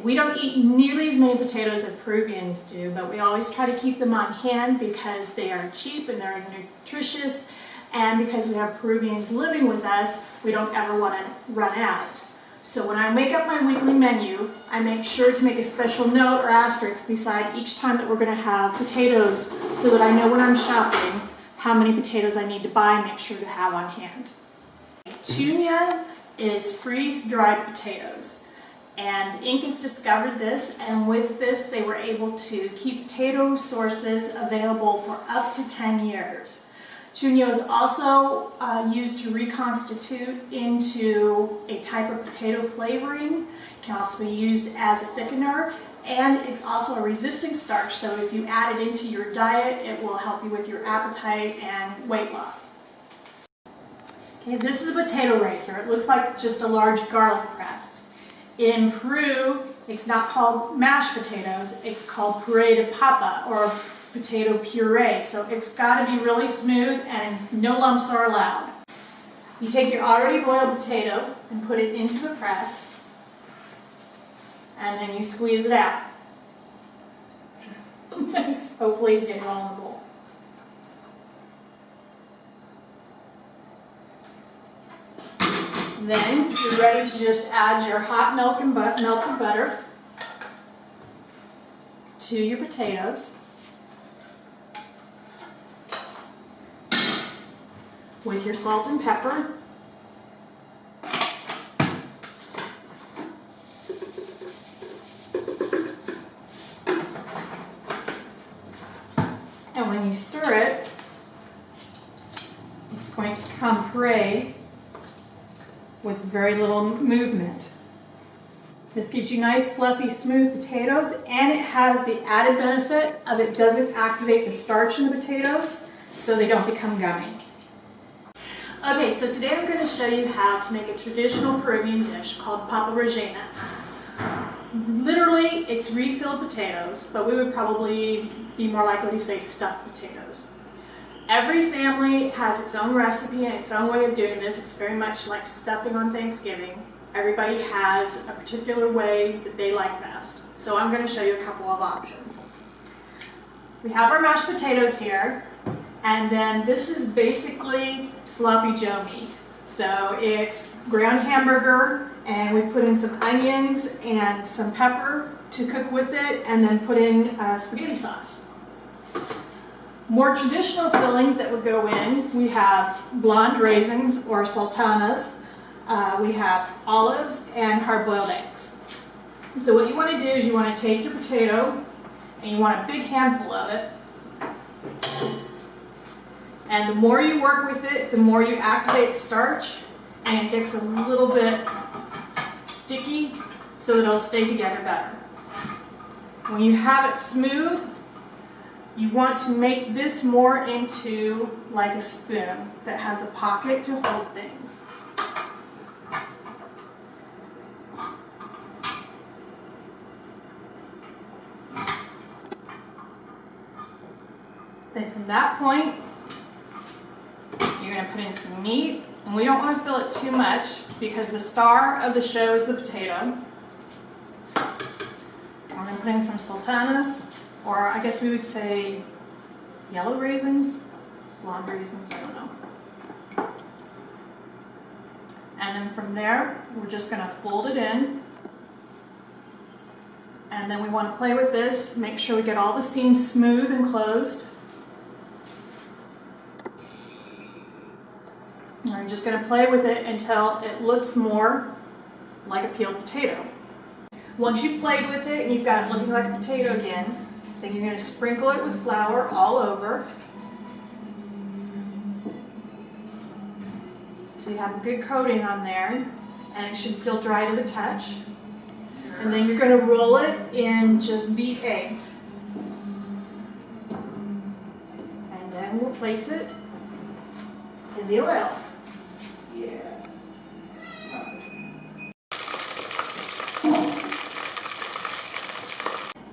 We don't eat nearly as many potatoes as Peruvians do, but we always try to keep them on hand because they are cheap and they're nutritious, and because we have Peruvians living with us, we don't ever want to run out. So when I make up my weekly menu, I make sure to make a special note or asterisk beside each time that we're going to have potatoes so that I know when I'm shopping how many potatoes I need to buy and make sure to have on hand. Tuña is freeze-dried potatoes, and Incas discovered this, and with this they were able to keep potato sources available for up to 10 years. Trujillo is also used to reconstitute into a type of potato flavoring. It can also be used as a thickener, and it's also a resistant starch, so if you add it into your diet, it will help you with your appetite and weight loss. Okay, this is a potato raiser. It looks like just a large garlic press. In Peru, it's not called mashed potatoes, it's called puré de papa, or potato puree. So it's got to be really smooth and no lumps are allowed. You take your already boiled potato and put it into the press, and then you squeeze it out. Hopefully you get it all in the bowl. Then you're ready to just add your hot milk and melted butter to your potatoes with your salt and pepper. And when you stir it, it's going to become puree with very little movement. This gives you nice, fluffy, smooth potatoes, and it has the added benefit of it doesn't activate the starch in the potatoes, so they don't become gummy. Okay, so today I'm going to show you how to make a traditional Peruvian dish called Papa Rellenas. Literally, it's refilled potatoes, but we would probably be more likely to say stuffed potatoes. Every family has its own recipe and its own way of doing this. It's very much like stuffing on Thanksgiving. Everybody has a particular way that they like best. So I'm going to show you a couple of options. We have our mashed potatoes here, and then this is basically sloppy Joe meat. So it's ground hamburger, and we put in some onions and some pepper to cook with it, and then put in spaghetti sauce. More traditional fillings that would go in, we have blonde raisins or sultanas, we have olives, and hard-boiled eggs. So what you want to do is you want to take your potato, and you want a big handful of it, and the more you work with it, the more you activate starch, and it gets a little bit sticky so that it'll stay together better. When you have it smooth, you want to make this more into like a spoon that has a pocket to hold things. Then from that point, you're going to put in some meat, and we don't want to fill it too much because the star of the show is the potato. We're going to put in some sultanas, or I guess we would say yellow raisins, blonde raisins, I don't know. And then from there, we're just going to fold it in. And then we want to play with this, make sure we get all the seams smooth and closed. And we're just going to play with it until it looks more like a peeled potato. Once you've played with it and you've got it looking like a potato again, then you're going to sprinkle it with flour all over. So you have a good coating on there, and it should feel dry to the touch. And then you're going to roll it in just beat eggs. And then we'll place it in the oil. Yeah.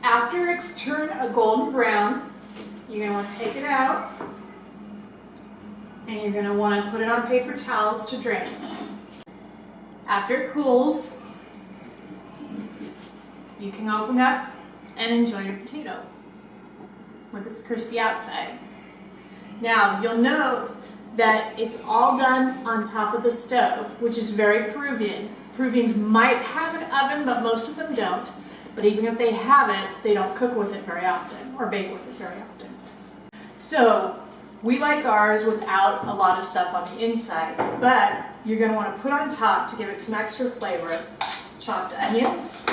After it's turned a golden brown, you're going to want to take it out, and you're going to want to put it on paper towels to drain. After it cools, you can open up and enjoy your potato with its crispy outside. Now, you'll note that it's all done on top of the stove, which is very Peruvian. Peruvians might have an oven, but most of them don't. But even if they have it, they don't cook with it very often or bake with it very often. So we like ours without a lot of stuff on the inside, but you're going to want to put on top to give it some extra flavor, chopped onions,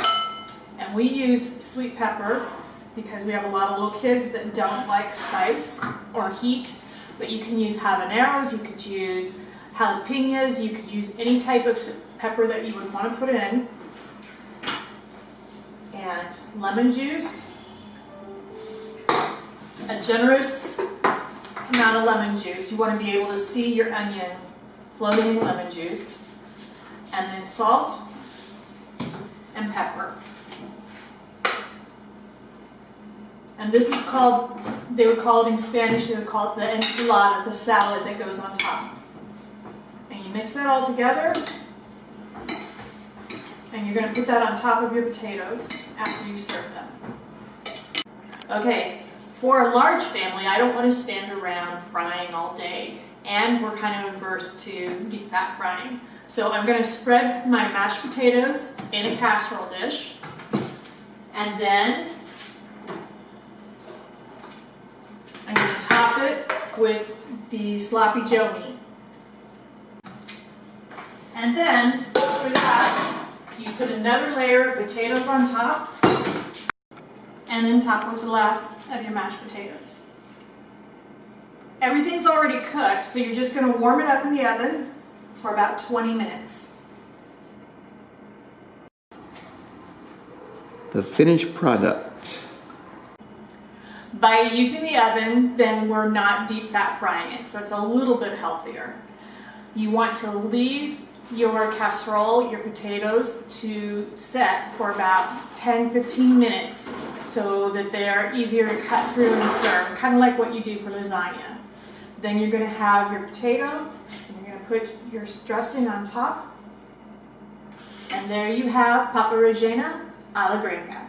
and we use sweet pepper because we have a lot of little kids that don't like spice or heat, but you can use habaneros, you could use jalapenos, you could use any type of pepper that you would want to put in, and lemon juice, a generous amount of lemon juice. You want to be able to see your onion floating in lemon juice, and then salt and pepper. And this is called, they would call it in Spanish, they would call it the enchilada, the salad that goes on top. And you mix that all together, and you're going to put that on top of your potatoes after you serve them. Okay, for a large family, I don't want to stand around frying all day, and we're kind of averse to deep fat frying. So I'm going to spread my mashed potatoes in a casserole dish, and then I'm going to top it with the sloppy Joe meat. And then, for that, you put another layer of potatoes on top, and then top with the last of your mashed potatoes. Everything's already cooked, so you're just going to warm it up in the oven for about 20 minutes. The finished product. By using the oven, then we're not deep fat frying it, so it's a little bit healthier. You want to leave your casserole, your potatoes, to set for about 10-15 minutes so that they're easier to cut through and serve, kind of like what you do for lasagna. Then you're going to have your potato, and you're going to put your dressing on top, and there you have Papa Rellenas a la gringa.